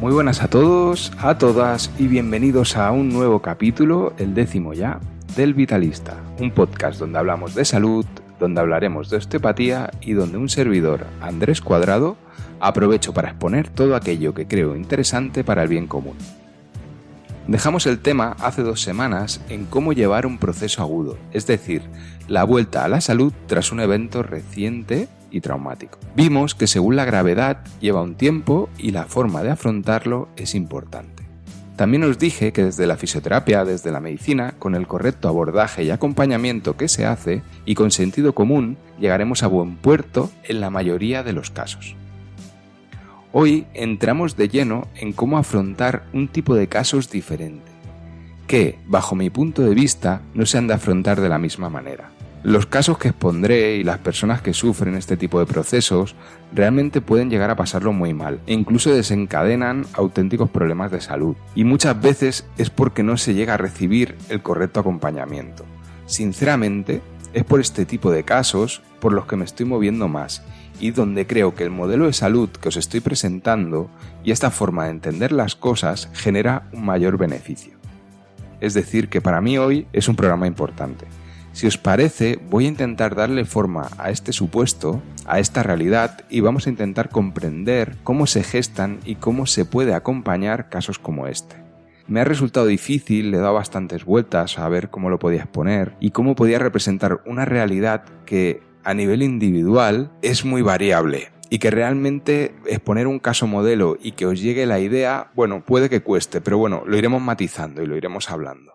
Muy buenas a todos, a todas y bienvenidos a un nuevo capítulo, el 10º ya, del Vitalista, un podcast donde hablamos de salud, donde hablaremos de osteopatía y donde un servidor, Andrés Cuadrado, aprovecho para exponer todo aquello que creo interesante para el bien común. Dejamos el tema hace 2 semanas en cómo llevar un proceso agudo, es decir, la vuelta a la salud tras un evento reciente y traumático. Vimos que según la gravedad lleva un tiempo y la forma de afrontarlo es importante. También os dije que desde la fisioterapia, desde la medicina, con el correcto abordaje y acompañamiento que se hace y con sentido común, llegaremos a buen puerto en la mayoría de los casos. Hoy entramos de lleno en cómo afrontar un tipo de casos diferente, que, bajo mi punto de vista, no se han de afrontar de la misma manera. Los casos que expondré y las personas que sufren este tipo de procesos realmente pueden llegar a pasarlo muy mal e incluso desencadenan auténticos problemas de salud. Y muchas veces es porque no se llega a recibir el correcto acompañamiento. Sinceramente, es por este tipo de casos por los que me estoy moviendo más y donde creo que el modelo de salud que os estoy presentando y esta forma de entender las cosas genera un mayor beneficio. Es decir, que para mí hoy es un programa importante. Si os parece, voy a intentar darle forma a este supuesto, a esta realidad, y vamos a intentar comprender cómo se gestan y cómo se puede acompañar casos como este. Me ha resultado difícil, le he dado bastantes vueltas a ver cómo lo podía exponer y cómo podía representar una realidad que a nivel individual es muy variable y que realmente exponer un caso modelo y que os llegue la idea, bueno, puede que cueste, pero bueno, lo iremos matizando y lo iremos hablando.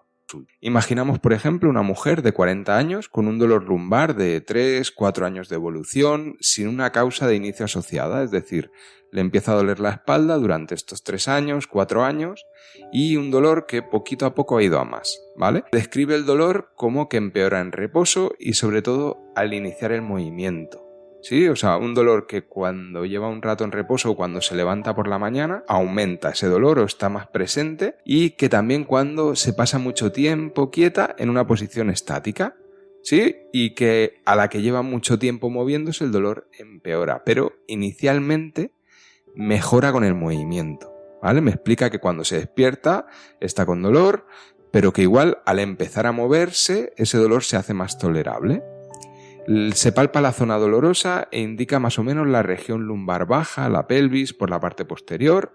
Imaginamos, por ejemplo, una mujer de 40 años con un dolor lumbar de 3-4 años de evolución sin una causa de inicio asociada, es decir, le empieza a doler la espalda durante estos 3 años, 4 años y un dolor que poquito a poco ha ido a más, ¿vale? Describe el dolor como que empeora en reposo y sobre todo al iniciar el movimiento. Sí, o sea, un dolor que cuando lleva un rato en reposo o cuando se levanta por la mañana aumenta ese dolor o está más presente y que también cuando se pasa mucho tiempo quieta en una posición estática, ¿sí? Y que a la que lleva mucho tiempo moviéndose el dolor empeora, pero inicialmente mejora con el movimiento, ¿vale? Me explica que cuando se despierta está con dolor, pero que igual al empezar a moverse ese dolor se hace más tolerable. Se palpa la zona dolorosa e indica más o menos la región lumbar baja, la pelvis, por la parte posterior.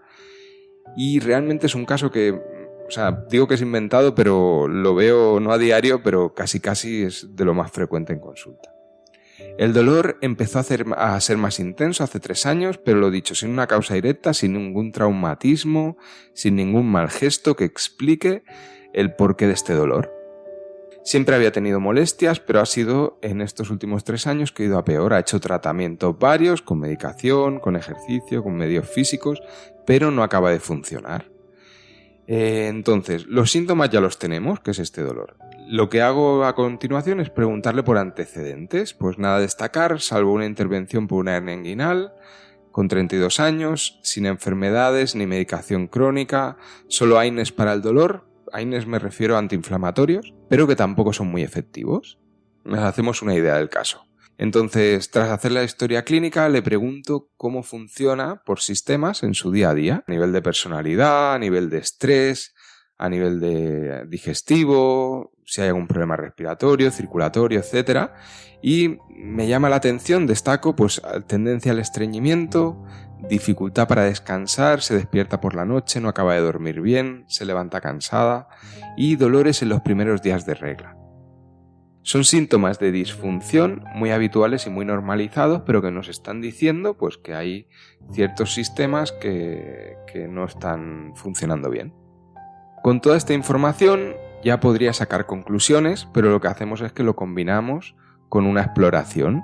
Y realmente es un caso que, o sea, digo que es inventado, pero lo veo no a diario, pero casi es de lo más frecuente en consulta. El dolor empezó a ser más intenso hace 3 años, pero lo dicho, sin una causa directa, sin ningún traumatismo, sin ningún mal gesto que explique el porqué de este dolor. Siempre había tenido molestias, pero ha sido en estos últimos 3 años que ha ido a peor. Ha hecho tratamientos varios, con medicación, con ejercicio, con medios físicos, pero no acaba de funcionar. Entonces, los síntomas ya los tenemos, que es este dolor. Lo que hago a continuación es preguntarle por antecedentes, pues nada a destacar, salvo una intervención por una hernia inguinal, con 32 años, sin enfermedades ni medicación crónica, solo AINES para el dolor. AINES me refiero a antiinflamatorios, pero que tampoco son muy efectivos. Nos hacemos una idea del caso. Entonces, tras hacer la historia clínica, le pregunto cómo funciona por sistemas en su día a día, a nivel de personalidad, a nivel de estrés, a nivel de digestivo, si hay algún problema respiratorio, circulatorio, etc. Y me llama la atención, destaco, pues tendencia al estreñimiento, dificultad para descansar, se despierta por la noche, no acaba de dormir bien, se levanta cansada y dolores en los primeros días de regla. Son síntomas de disfunción muy habituales y muy normalizados, pero que nos están diciendo pues, que hay ciertos sistemas que no están funcionando bien. Con toda esta información ya podría sacar conclusiones, pero lo que hacemos es que lo combinamos con una exploración.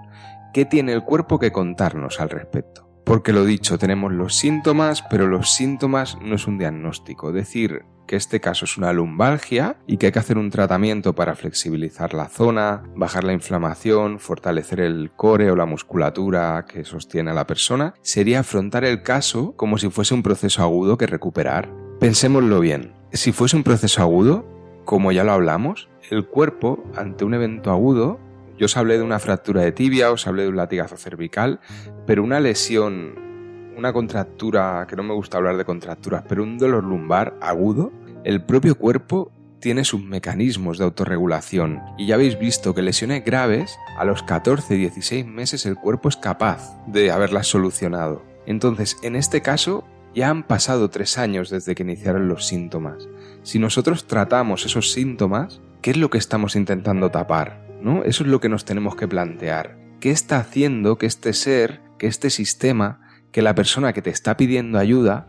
¿Qué tiene el cuerpo que contarnos al respecto? Porque lo dicho, tenemos los síntomas, pero los síntomas no es un diagnóstico. Decir que este caso es una lumbalgia y que hay que hacer un tratamiento para flexibilizar la zona, bajar la inflamación, fortalecer el core o la musculatura que sostiene a la persona, sería afrontar el caso como si fuese un proceso agudo que recuperar. Pensémoslo bien. Si fuese un proceso agudo, como ya lo hablamos, el cuerpo, ante un evento agudo, yo os hablé de una fractura de tibia, os hablé de un latigazo cervical, pero una lesión una contractura, que no me gusta hablar de contracturas, pero un dolor lumbar agudo, el propio cuerpo tiene sus mecanismos de autorregulación y ya habéis visto que lesiones graves, a los 14-16 meses el cuerpo es capaz de haberlas solucionado. Entonces, en este caso, ya han pasado 3 años desde que iniciaron los síntomas. Si nosotros tratamos esos síntomas, ¿qué es lo que estamos intentando tapar? ¿No? Eso es lo que nos tenemos que plantear. ¿Qué está haciendo que este ser, que este sistema, que la persona que te está pidiendo ayuda,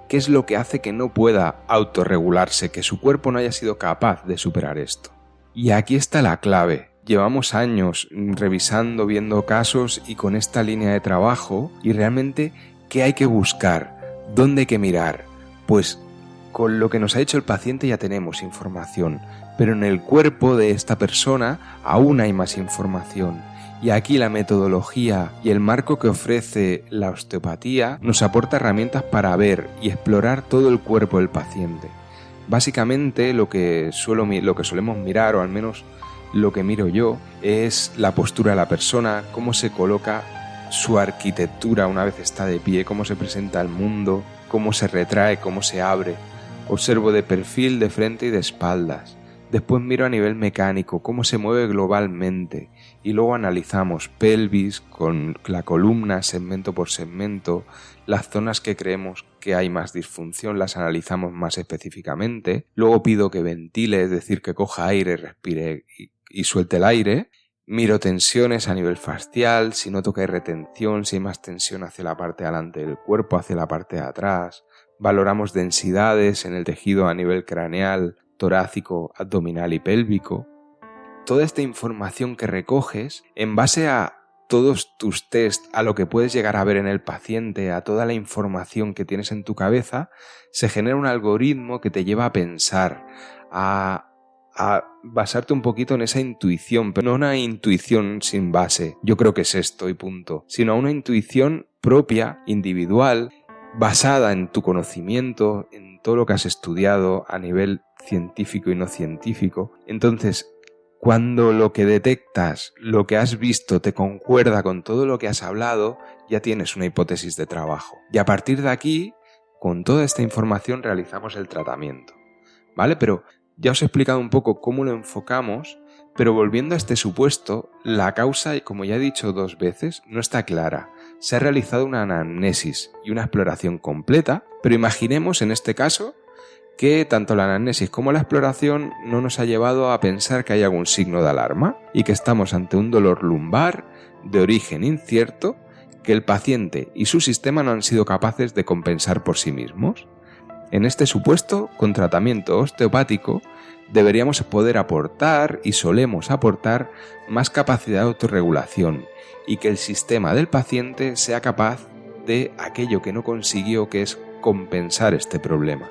qué es lo que hace que no pueda autorregularse, que su cuerpo no haya sido capaz de superar esto? Y aquí está la clave. Llevamos años revisando, viendo casos y con esta línea de trabajo, y realmente, ¿qué hay que buscar? ¿Dónde hay que mirar? Pues con lo que nos ha dicho el paciente ya tenemos información, pero en el cuerpo de esta persona aún hay más información. Y aquí la metodología y el marco que ofrece la osteopatía nos aporta herramientas para ver y explorar todo el cuerpo del paciente. Básicamente lo que solemos mirar, o al menos lo que miro yo, es la postura de la persona, cómo se coloca, su arquitectura una vez está de pie, cómo se presenta al mundo, cómo se retrae, cómo se abre. Observo de perfil, de frente y de espaldas. Después miro a nivel mecánico cómo se mueve globalmente y luego analizamos pelvis con la columna, segmento por segmento, las zonas que creemos que hay más disfunción las analizamos más específicamente. Luego pido que ventile, es decir, que coja aire, respire y suelte el aire. Miro tensiones a nivel facial, si noto que hay retención, si hay más tensión hacia la parte de delante del cuerpo, hacia la parte de atrás. Valoramos densidades en el tejido a nivel craneal, torácico, abdominal y pélvico. Toda esta información que recoges, en base a todos tus test, a lo que puedes llegar a ver en el paciente, a toda la información que tienes en tu cabeza, se genera un algoritmo que te lleva a pensar, a basarte un poquito en esa intuición, pero no una intuición sin base, yo creo que es esto y punto, sino una intuición propia, individual, basada en tu conocimiento, en todo lo que has estudiado a nivel científico y no científico. Entonces, cuando lo que detectas, lo que has visto te concuerda con todo lo que has hablado, ya tienes una hipótesis de trabajo. Y a partir de aquí, con toda esta información realizamos el tratamiento, ¿vale? Pero ya os he explicado un poco cómo lo enfocamos, pero volviendo a este supuesto, la causa, como ya he dicho 2 veces, no está clara. Se ha realizado una anamnesis y una exploración completa, pero imaginemos en este caso que tanto la anamnesis como la exploración no nos ha llevado a pensar que hay algún signo de alarma y que estamos ante un dolor lumbar de origen incierto que el paciente y su sistema no han sido capaces de compensar por sí mismos. En este supuesto, con tratamiento osteopático, deberíamos poder aportar, y solemos aportar, más capacidad de autorregulación y que el sistema del paciente sea capaz de aquello que no consiguió, que es compensar este problema.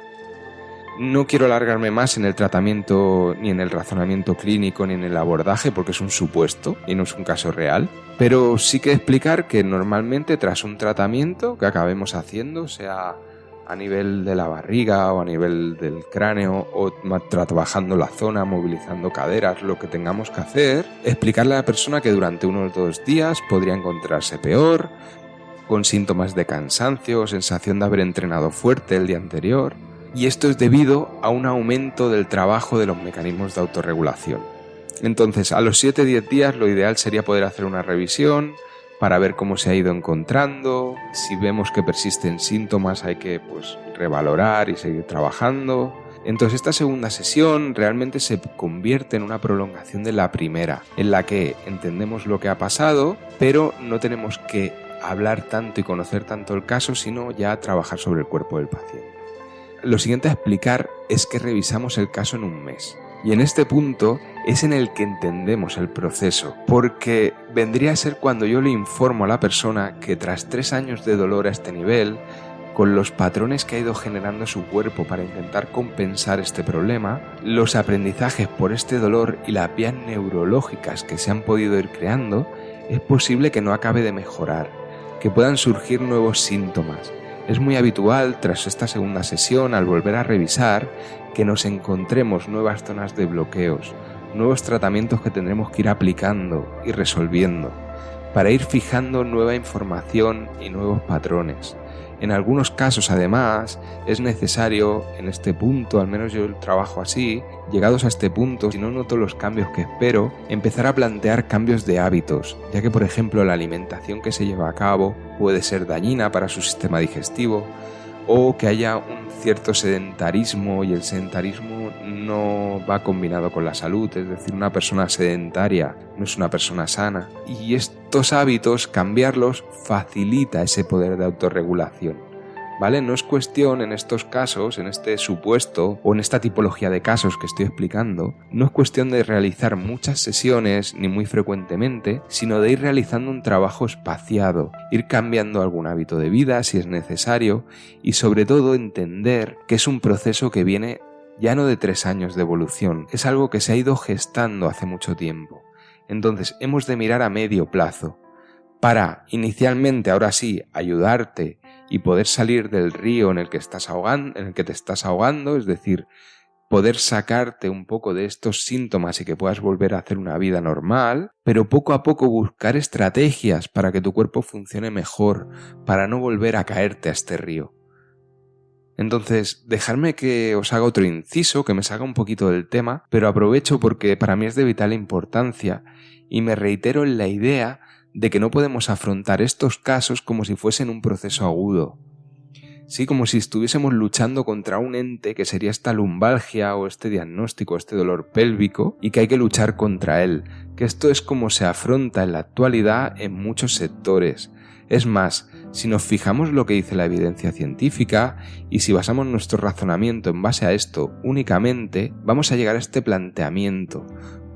No quiero alargarme más en el tratamiento, ni en el razonamiento clínico, ni en el abordaje, porque es un supuesto y no es un caso real, pero sí que explicar que normalmente tras un tratamiento que acabemos haciendo, sea a nivel de la barriga o a nivel del cráneo o trabajando la zona, movilizando caderas, lo que tengamos que hacer, explicarle a la persona que durante unos 2 días podría encontrarse peor, con síntomas de cansancio, sensación de haber entrenado fuerte el día anterior, y esto es debido a un aumento del trabajo de los mecanismos de autorregulación. Entonces, a los 7-10 días lo ideal sería poder hacer una revisión para ver cómo se ha ido encontrando. Si vemos que persisten síntomas hay que revalorar y seguir trabajando. Entonces esta segunda sesión realmente se convierte en una prolongación de la primera, en la que entendemos lo que ha pasado, pero no tenemos que hablar tanto y conocer tanto el caso, sino ya trabajar sobre el cuerpo del paciente. Lo siguiente a explicar es que revisamos el caso en un mes. Y en este punto es en el que entendemos el proceso, porque vendría a ser cuando yo le informo a la persona que tras 3 años de dolor a este nivel, con los patrones que ha ido generando su cuerpo para intentar compensar este problema, los aprendizajes por este dolor y las vías neurológicas que se han podido ir creando, es posible que no acabe de mejorar, que puedan surgir nuevos síntomas. Es muy habitual, tras esta segunda sesión, al volver a revisar, que nos encontremos nuevas zonas de bloqueos, nuevos tratamientos que tendremos que ir aplicando y resolviendo. para ir fijando nueva información y nuevos patrones. En algunos casos, además, es necesario, en este punto, al menos yo trabajo así, llegados a este punto, si no noto los cambios que espero, empezar a plantear cambios de hábitos, ya que, por ejemplo, la alimentación que se lleva a cabo puede ser dañina para su sistema digestivo, o que haya un cierto sedentarismo, y el sedentarismo no va combinado con la salud, es decir, una persona sedentaria no es una persona sana, y estos hábitos, cambiarlos, facilita ese poder de autorregulación, ¿vale? No es cuestión en estos casos, en este supuesto o en esta tipología de casos que estoy explicando, no es cuestión de realizar muchas sesiones ni muy frecuentemente, sino de ir realizando un trabajo espaciado, ir cambiando algún hábito de vida si es necesario y sobre todo entender que es un proceso que viene ya no de 3 años de evolución, es algo que se ha ido gestando hace mucho tiempo. Entonces hemos de mirar a medio plazo para inicialmente, ahora sí, ayudarte y poder salir del río en el que te estás ahogando, es decir, poder sacarte un poco de estos síntomas y que puedas volver a hacer una vida normal, pero poco a poco buscar estrategias para que tu cuerpo funcione mejor, para no volver a caerte a este río. Entonces, dejadme que os haga otro inciso, que me salga un poquito del tema, pero aprovecho porque para mí es de vital importancia y me reitero en la idea de que no podemos afrontar estos casos como si fuesen un proceso agudo. Sí, como si estuviésemos luchando contra un ente que sería esta lumbalgia o este diagnóstico, este dolor pélvico, y que hay que luchar contra él, que esto es como se afronta en la actualidad en muchos sectores. Es más, si nos fijamos lo que dice la evidencia científica y si basamos nuestro razonamiento en base a esto únicamente, vamos a llegar a este planteamiento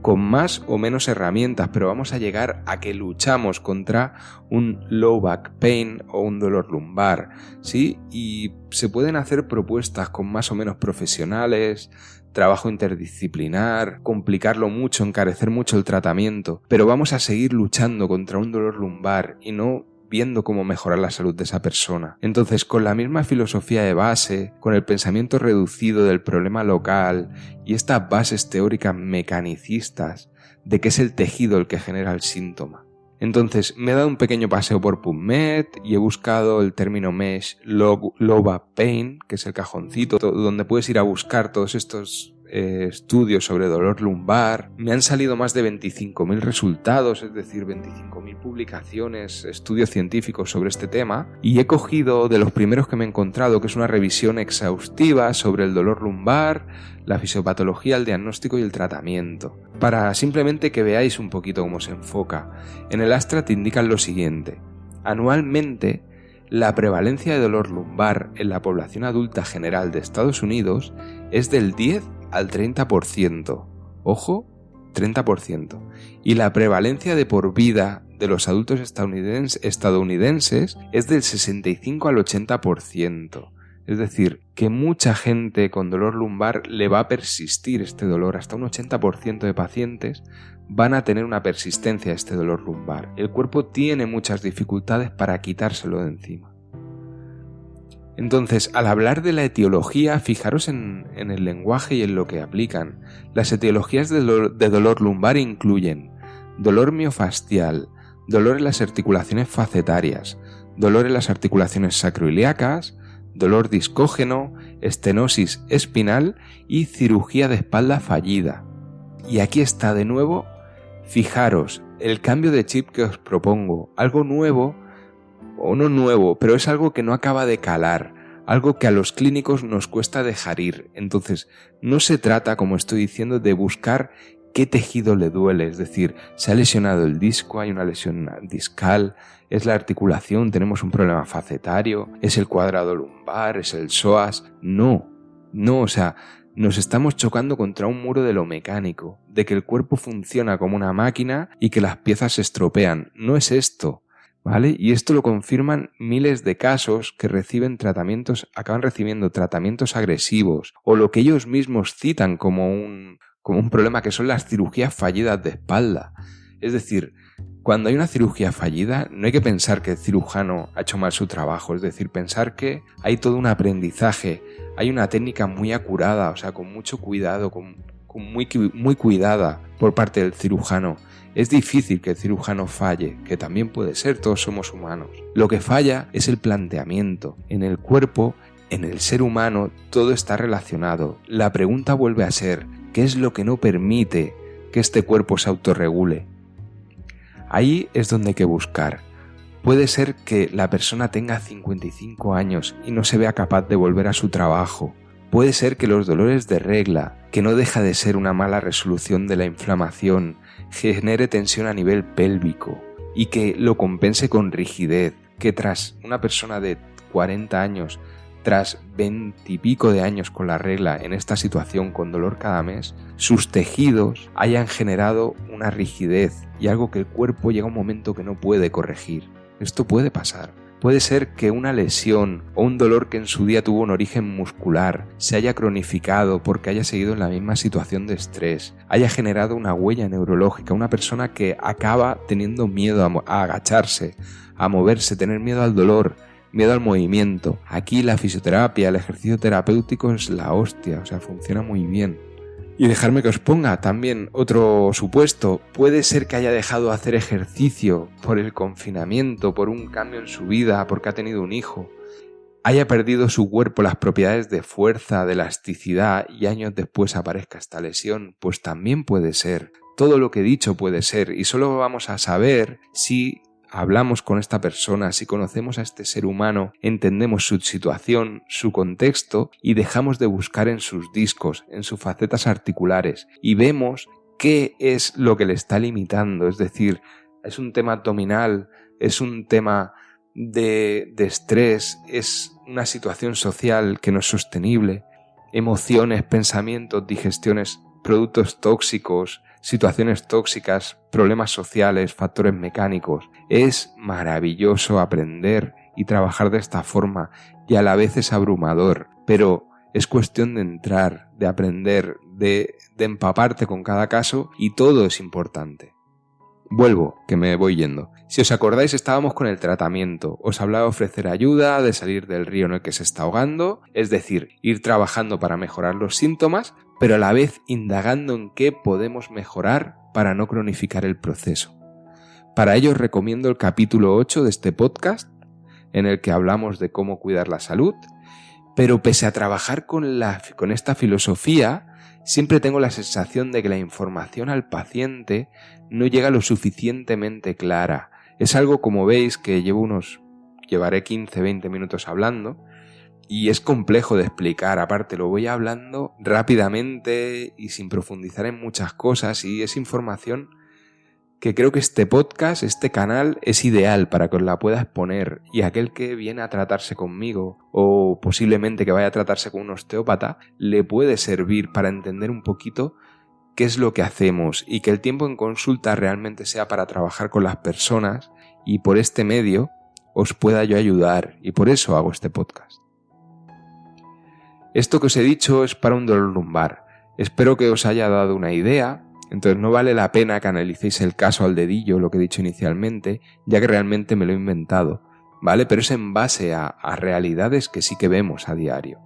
con más o menos herramientas, pero vamos a llegar a que luchamos contra un low back pain o un dolor lumbar, ¿sí? Y se pueden hacer propuestas con más o menos profesionales, trabajo interdisciplinar, complicarlo mucho, encarecer mucho el tratamiento, pero vamos a seguir luchando contra un dolor lumbar y no viendo cómo mejorar la salud de esa persona. Entonces, con la misma filosofía de base, con el pensamiento reducido del problema local y estas bases teóricas mecanicistas de que es el tejido el que genera el síntoma. Entonces, me he dado un pequeño paseo por PubMed y he buscado el término MESH Low Back Pain, que es el cajoncito donde puedes ir a buscar todos estos estudios sobre dolor lumbar. Me han salido más de 25.000 resultados, es decir, 25.000 publicaciones, estudios científicos sobre este tema, y he cogido de los primeros que me he encontrado, que es una revisión exhaustiva sobre el dolor lumbar, la fisiopatología, el diagnóstico y el tratamiento, para simplemente que veáis un poquito cómo se enfoca. En el abstract indican lo siguiente: anualmente la prevalencia de dolor lumbar en la población adulta general de Estados Unidos es del 10 al 30%. Ojo, 30%. Y la prevalencia de por vida de los adultos estadounidenses es del 65 al 80%. Es decir, que mucha gente con dolor lumbar le va a persistir este dolor. Hasta un 80% de pacientes van a tener una persistencia de este dolor lumbar. El cuerpo tiene muchas dificultades para quitárselo de encima. Entonces, al hablar de la etiología, fijaros en el lenguaje y en lo que aplican. Las etiologías de dolor lumbar incluyen dolor miofascial, dolor en las articulaciones facetarias, dolor en las articulaciones sacroiliacas, dolor discógeno, estenosis espinal y cirugía de espalda fallida. Y aquí está de nuevo, fijaros, el cambio de chip que os propongo, algo nuevo, o no nuevo, pero es algo que no acaba de calar, algo que a los clínicos nos cuesta dejar ir. Entonces, no se trata, como estoy diciendo, de buscar qué tejido le duele, es decir, se ha lesionado el disco, hay una lesión discal, es la articulación, tenemos un problema facetario, es el cuadrado lumbar, es el psoas. No, o sea, nos estamos chocando contra un muro de lo mecánico, de que el cuerpo funciona como una máquina y que las piezas se estropean. No es esto, ¿vale? Y esto lo confirman miles de casos que acaban recibiendo tratamientos agresivos, o lo que ellos mismos citan como un problema, que son las cirugías fallidas de espalda. Es decir, cuando hay una cirugía fallida, no hay que pensar que el cirujano ha hecho mal su trabajo, es decir, pensar que hay todo un aprendizaje, hay una técnica muy acurada, o sea, con mucho cuidado, con muy cuidada por parte del cirujano. Es difícil que el cirujano falle, que también puede ser, todos somos humanos. Lo que falla es el planteamiento. En el cuerpo, en el ser humano, todo está relacionado. La pregunta vuelve a ser, ¿qué es lo que no permite que este cuerpo se autorregule? Ahí es donde hay que buscar. Puede ser que la persona tenga 55 años y no se vea capaz de volver a su trabajo. Puede ser que los dolores de regla, que no deja de ser una mala resolución de la inflamación, genere tensión a nivel pélvico y que lo compense con rigidez, que tras una persona de 40 años, tras 20 y pico de años con la regla en esta situación con dolor cada mes, sus tejidos hayan generado una rigidez y algo que el cuerpo llega a un momento que no puede corregir. Esto puede pasar. Puede ser que una lesión o un dolor que en su día tuvo un origen muscular se haya cronificado porque haya seguido en la misma situación de estrés, haya generado una huella neurológica, una persona que acaba teniendo miedo a agacharse, a moverse, tener miedo al dolor, miedo al movimiento. Aquí la fisioterapia, el ejercicio terapéutico es la hostia, funciona muy bien. Y dejarme que os ponga también otro supuesto. Puede ser que haya dejado de hacer ejercicio por el confinamiento, por un cambio en su vida, porque ha tenido un hijo. Haya perdido su cuerpo las propiedades de fuerza, de elasticidad y años después aparezca esta lesión. Pues también puede ser. Todo lo que he dicho puede ser y solo vamos a saber si hablamos con esta persona, si conocemos a este ser humano, entendemos su situación, su contexto y dejamos de buscar en sus discos, en sus facetas articulares y vemos qué es lo que le está limitando. Es decir, es un tema abdominal, es un tema de estrés, es una situación social que no es sostenible, emociones, pensamientos, digestiones, productos tóxicos, situaciones tóxicas, problemas sociales, factores mecánicos. Es maravilloso aprender y trabajar de esta forma y a la vez es abrumador, pero es cuestión de entrar, de aprender, de empaparte con cada caso y todo es importante. Vuelvo, que me voy yendo. Si os acordáis, estábamos con el tratamiento. Os hablaba de ofrecer ayuda, de salir del río en el que se está ahogando, es decir, ir trabajando para mejorar los síntomas, pero a la vez indagando en qué podemos mejorar para no cronificar el proceso. Para ello os recomiendo el capítulo 8 de este podcast, en el que hablamos de cómo cuidar la salud, pero pese a trabajar con esta filosofía, siempre tengo la sensación de que la información al paciente no llega lo suficientemente clara. Es algo, como veis, que llevaré 15-20 minutos hablando, y es complejo de explicar. Aparte, lo voy hablando rápidamente y sin profundizar en muchas cosas, y es información que creo que este podcast, este canal, es ideal para que os la pueda exponer, y aquel que viene a tratarse conmigo o posiblemente que vaya a tratarse con un osteópata le puede servir para entender un poquito qué es lo que hacemos y que el tiempo en consulta realmente sea para trabajar con las personas y por este medio os pueda yo ayudar, y por eso hago este podcast. Esto que os he dicho es para un dolor lumbar. Espero que os haya dado una idea. Entonces no vale la pena que analicéis el caso al dedillo, lo que he dicho inicialmente, ya que realmente me lo he inventado, ¿vale? Pero es en base a realidades que sí que vemos a diario.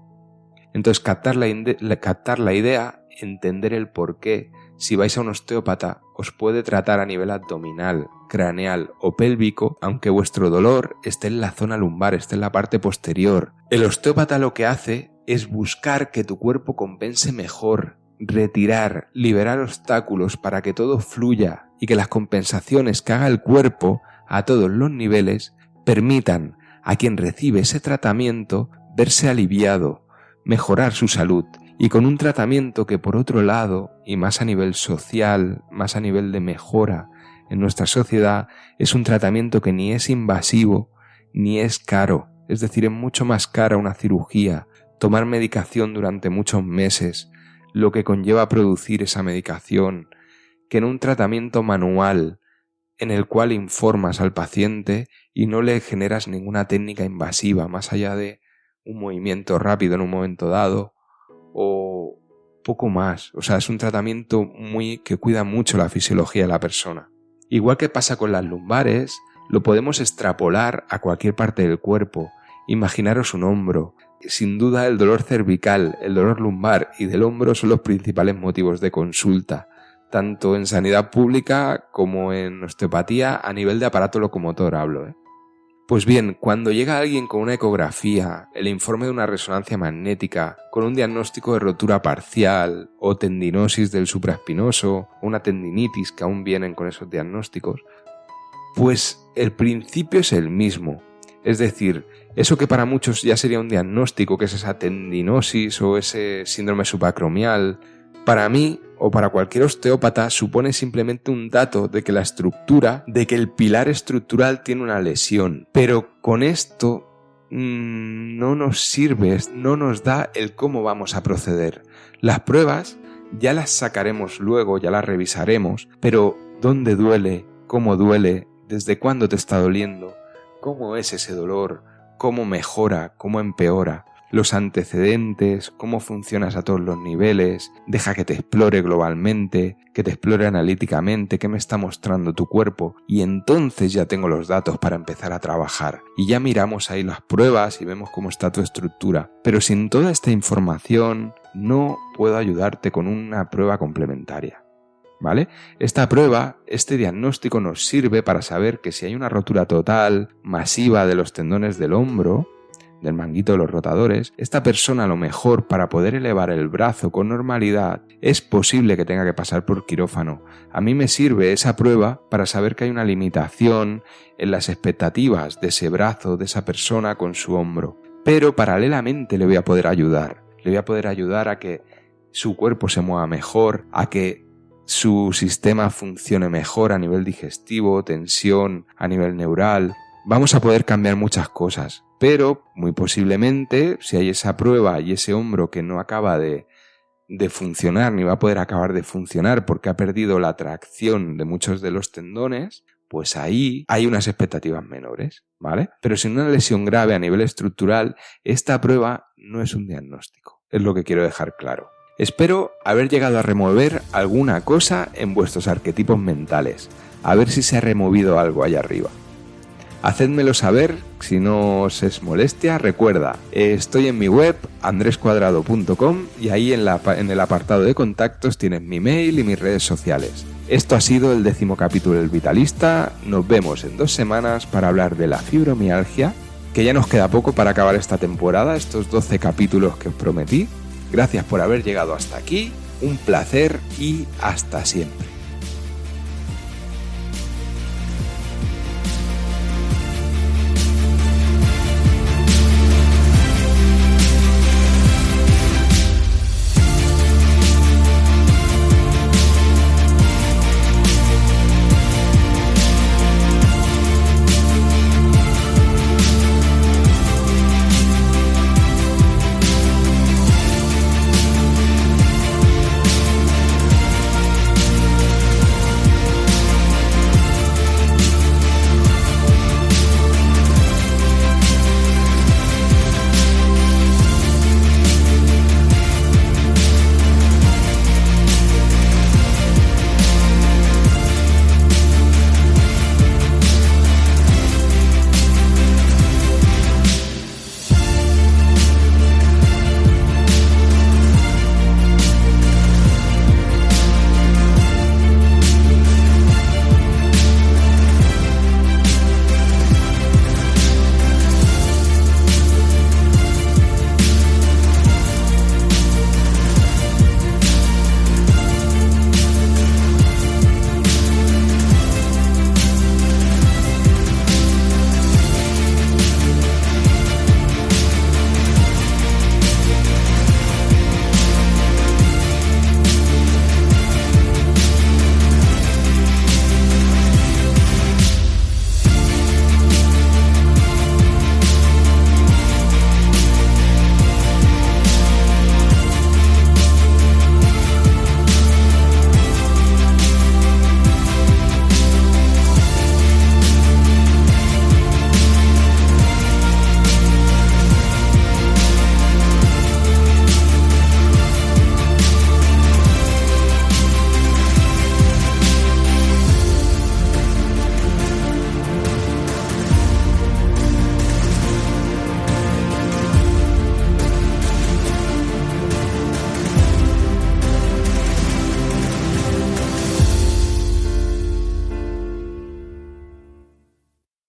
Entonces captar la idea, entender el porqué. Si vais a un osteópata, os puede tratar a nivel abdominal, craneal o pélvico, aunque vuestro dolor esté en la zona lumbar, esté en la parte posterior. El osteópata lo que hace es buscar que tu cuerpo compense mejor, retirar, liberar obstáculos para que todo fluya y que las compensaciones que haga el cuerpo a todos los niveles permitan a quien recibe ese tratamiento verse aliviado, mejorar su salud, y con un tratamiento que por otro lado, y más a nivel social, más a nivel de mejora en nuestra sociedad, es un tratamiento que ni es invasivo ni es caro. Es decir, es mucho más cara una cirugía, tomar medicación durante muchos meses, lo que conlleva producir esa medicación, que en un tratamiento manual en el cual informas al paciente y no le generas ninguna técnica invasiva más allá de un movimiento rápido en un momento dado o poco más. Es un tratamiento que cuida mucho la fisiología de la persona. Igual que pasa con las lumbares, lo podemos extrapolar a cualquier parte del cuerpo. Imaginaros un hombro. sin duda el dolor cervical, el dolor lumbar y del hombro son los principales motivos de consulta, tanto en sanidad pública como en osteopatía a nivel de aparato locomotor hablo. Pues bien, cuando llega alguien con una ecografía, el informe de una resonancia magnética, con un diagnóstico de rotura parcial o tendinosis del supraespinoso o una tendinitis que aún vienen con esos diagnósticos, pues el principio es el mismo. Es decir, eso que para muchos ya sería un diagnóstico, que es esa tendinosis o ese síndrome subacromial, para mí o para cualquier osteópata supone simplemente un dato de que la estructura, de que el pilar estructural tiene una lesión. Pero con esto no nos sirve, no nos da el cómo vamos a proceder. Las pruebas ya las sacaremos luego, ya las revisaremos, pero ¿dónde duele? ¿Cómo duele? ¿Desde cuándo te está doliendo? ¿Cómo es ese dolor? ¿Cómo mejora? ¿Cómo empeora? Los antecedentes, cómo funcionas a todos los niveles, deja que te explore globalmente, que te explore analíticamente, qué me está mostrando tu cuerpo, y entonces ya tengo los datos para empezar a trabajar. Y ya miramos ahí las pruebas y vemos cómo está tu estructura. Pero sin toda esta información no puedo ayudarte con una prueba complementaria, ¿vale? Esta prueba, este diagnóstico nos sirve para saber que si hay una rotura total, masiva de los tendones del hombro, del manguito de los rotadores, esta persona a lo mejor para poder elevar el brazo con normalidad es posible que tenga que pasar por quirófano. A mí me sirve esa prueba para saber que hay una limitación en las expectativas de ese brazo, de esa persona con su hombro. Pero paralelamente le voy a poder ayudar. Le voy a poder ayudar a que su cuerpo se mueva mejor, a que su sistema funcione mejor a nivel digestivo, tensión, a nivel neural. Vamos a poder cambiar muchas cosas. Pero, muy posiblemente, si hay esa prueba y ese hombro que no acaba de funcionar, ni va a poder acabar de funcionar porque ha perdido la tracción de muchos de los tendones, pues ahí hay unas expectativas menores, ¿vale? Pero sin una lesión grave a nivel estructural, esta prueba no es un diagnóstico. Es lo que quiero dejar claro. Espero haber llegado a remover alguna cosa en vuestros arquetipos mentales, a ver si se ha removido algo allá arriba. Hacedmelo saber si no os es molestia. Recuerda, estoy en mi web andrescuadrado.com y ahí en el apartado de contactos tienes mi mail y mis redes sociales. Esto ha sido el 10º capítulo del Vitalista. Nos vemos en 2 semanas para hablar de la fibromialgia, que ya nos queda poco para acabar esta temporada, estos 12 capítulos que os prometí. Gracias por haber llegado hasta aquí, un placer y hasta siempre.